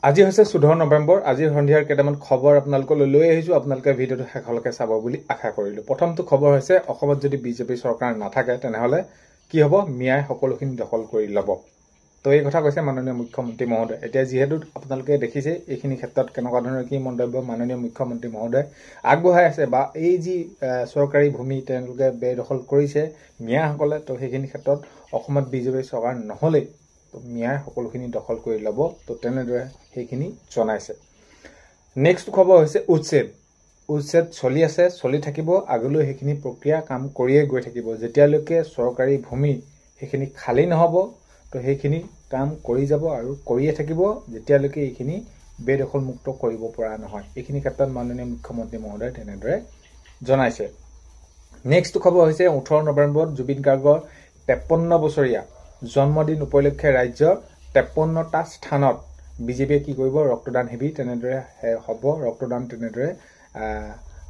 আজি হৈছে 14 নৱেম্বৰ আজিৰ সন্ধিয়াৰ কেইটামান খবৰ আপোনালোকলৈ লৈ আহিছো আপোনালোকে ভিডিঅটো শেষলৈকে চাব বুলি আশা কৰিলো প্ৰথমটো খবৰ হৈছে অসমত যদি বিজেপি চৰকাৰ নাথাকে তেনেহলে কি হ'ব মিয়াই সকলোখিনি দখল কৰি ল'ব তো এই কথা কৈছে মাননীয় মুখ্যমন্ত্ৰী মহোদয় এতিয়া যেহেতু আপোনালোকে দেখিছে এইখিনি ক্ষেত্ৰত কেনেকুৱা ধৰণৰ কি মন্তব্য মাননীয় মুখ্যমন্ত্ৰী মহোদয় আগবঢ়াই আছে বা এই যি চৰকাৰী ভূমি তেওঁলোকে বেদখল কৰিছে মিয়াসকলে তো সেইখিনি ক্ষেত্ৰত অসমত বিজেপি চৰকাৰ নহলে মিয়াই সকলোখিনি দখল কৰি ল'ব তো তেনেদৰে সেইখিনি জনাইছে নেক্সট খবৰ হৈছে উচ্ছেদ চলি আছে চলি থাকিব আগলৈ সেইখিনি প্ৰক্ৰিয়া কাম কৰিয়ে গৈ থাকিব যেতিয়ালৈকে চৰকাৰী ভূমি সেইখিনি খালি নহব তো সেইখিনি কাম কৰি যাব আৰু কৰিয়ে থাকিব যেতিয়ালৈকে এইখিনি বেদখল মুক্ত কৰিব পৰা নহয় এইখিনি ক্ষেত্ৰত মাননীয় মুখ্যমন্ত্ৰী মহোদয় তেনেদৰে জনাইছে নেক্সট খবৰ হৈছে 18 নৱেম্বৰত জুবিন গাৰ্গৰ 53 বছৰীয়া জন্মদিন উপলক্ষে ৰাজ্যৰ 53টা স্থানত বিজেপিয়ে কি কৰিব ৰক্তদান শিবিৰ তেনেদৰে হ'ব ৰক্তদান তেনেদৰে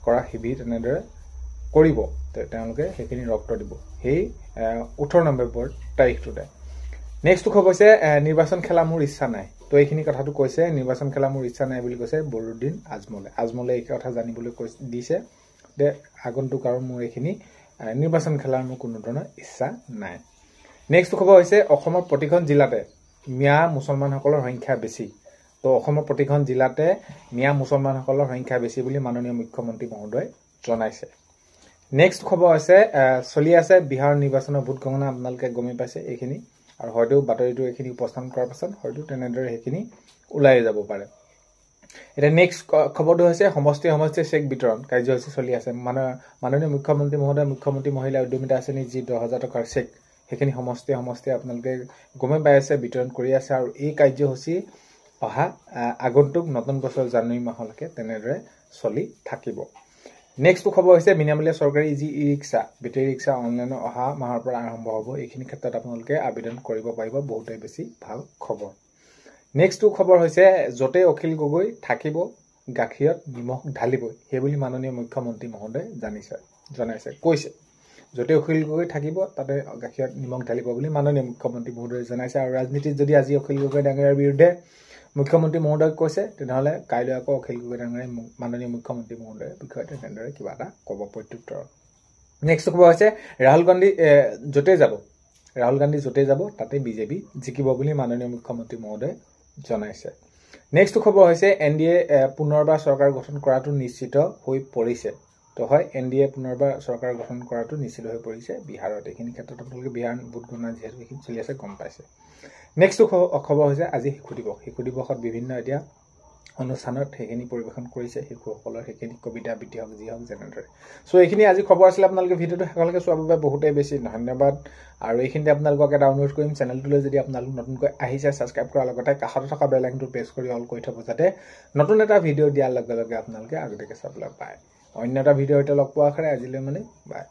কৰা শিবিৰ তেনেদৰে কৰিব তেওঁলোকে সেইখিনি ৰক্ত দিব সেই 18 নৱেম্বৰ তাৰিখটোতে নেক্সট খবৰ হৈছে নিৰ্বাচন খেলা মোৰ ইচ্ছা নাই তো এইখিনি কথাটো কৈছে নিৰ্বাচন খেলা মোৰ ইচ্ছা নাই বুলি কৈছে বৰুদ্দিন আজমলে এই কথা জানিবলৈ দিছে যে আগন্তুক আৰু মোৰ এইখিনি নিৰ্বাচন খেলাৰ মোৰ কোনো ধৰণৰ ইচ্ছা নাই নেক্সট খবৰ হৈছে অসমৰ প্ৰতিখন জিলাতে মিয়া মুছলমানসকলৰ সংখ্যা বেছি তো অসমৰ প্ৰতিখন জিলাতে মিয়া মুছলমানসকলৰ সংখ্যা বেছি বুলি মাননীয় মুখ্যমন্ত্ৰী মহোদয় জনাইছে নেক্সট খবৰ হৈছে চলি আছে বিহাৰ নিৰ্বাচনৰ ভোট গণনা আপোনালোকে গমে পাইছে এইখিনি আৰু হয়তো বাতৰিটো এইখিনি উপস্থাপন কৰাৰ পাছত হয়তো তেনেদৰে সেইখিনি ওলাই যাব পাৰে এটা নেক্সট খবৰটো হৈছে সমষ্টি চেক বিতৰণ কাৰ্যসূচী চলি আছে মাননীয় মুখ্যমন্ত্ৰী মহোদয় মুখ্যমন্ত্ৰী মহিলা উদ্যমিতা আঁচনি যি 10,000 টকাৰ চেক সেইখিনি সমষ্টি আপোনালোকে গমে পাই আছে বিতৰণ কৰি আছে আৰু এই কাৰ্যসূচী অহা আগন্তুক নতুন বছৰ জানুৱাৰী মাহলৈকে তেনেদৰে চলি থাকিব নেক্সট খবৰ হৈছে বিনামূলীয়া চৰকাৰী যি ই-ৰিক্সা বেটেৰী ৰিক্সা অনলাইনত অহা মাহৰ পৰা আৰম্ভ হ'ব এইখিনি ক্ষেত্ৰত আপোনালোকে আবেদন কৰিব পাৰিব বহুতেই বেছি ভাল খবৰ নেক্সট খবৰ হৈছে যতে অখিল গগৈ থাকিব গাখীৰত নিমখ ঢালিবই সেইবুলি মাননীয় মুখ্যমন্ত্ৰী মহোদয় জনাইছে কৈছে যতে অখিল গগৈ থাকিব তাতে গাখীৰত নিমখ ঢালিব বুলি মাননীয় মুখ্যমন্ত্ৰী মহোদয় জনাইছে আৰু ৰাজনীতিত যদি আজি অখিল গগৈ ডাঙৰীয়াৰ বিৰুদ্ধে মুখ্যমন্ত্ৰী মহোদয় কৈছে তেনেহলে কাইলৈ আকৌ অখিল গগৈ ডাঙৰীয়াই মাননীয় মুখ্যমন্ত্ৰী মহোদয়ৰ বিষয়ে তেনেদৰে কিবা এটা ক'ব প্ৰত্যুত্তৰ নেক্সট খবৰ হৈছে ৰাহুল গান্ধী য'তে যাব তাতে বিজেপি জিকিব বুলি মাননীয় মুখ্যমন্ত্ৰী মহোদয় জনাইছে নেক্সট খবৰ হৈছে এনডিএ পুনৰবাৰ চৰকাৰ গঠন কৰাটো নিশ্চিত হৈ পৰিছে তো হয় এনডিএ পুনৰবাৰ চৰকাৰ গঠন কৰাটো নিশ্চিত হৈ পৰিছে বিহাৰত এইখিনি ক্ষেত্ৰত আপোনালোকে বিহাৰ ভোট গণনা যিহেতু এইখিনি চলি আছে গম পাইছে নেক্সট খবৰ হৈছে আজি শিশু দিৱসত বিভিন্ন এতিয়া অনুষ্ঠানত সেইখিনি পৰিৱেশন কৰিছে শিশুসকলৰ সেইখিনি কবিতা আবৃত্তি হওক যি হওক যেনেদৰে সো এইখিনি আজি খবৰ আছিল আপোনালোকে ভিডিঅ'টো শেষলৈকে চোৱাৰ বাবে বহুতেই বেছি ধন্যবাদ আৰু এইখিনিতে আপোনালোকক এটা অনুৰোধ কৰিম চেনেলটোলৈ যদি আপোনালোক নতুনকৈ আহিছে ছাবস্ক্ৰাইব কৰাৰ লগতে কাষতে থকা বেল আইকনটো প্ৰেছ কৰি অল কৰি থব যাতে নতুন এটা ভিডিঅ' দিয়াৰ লগে লগে আপোনালোকে আগতীয়াকৈ চাবলৈ পায় অন্য এটা ভিডিঅ'ৰ সৈতে লগ পোৱাৰ আশাৰে আজিলৈ বাই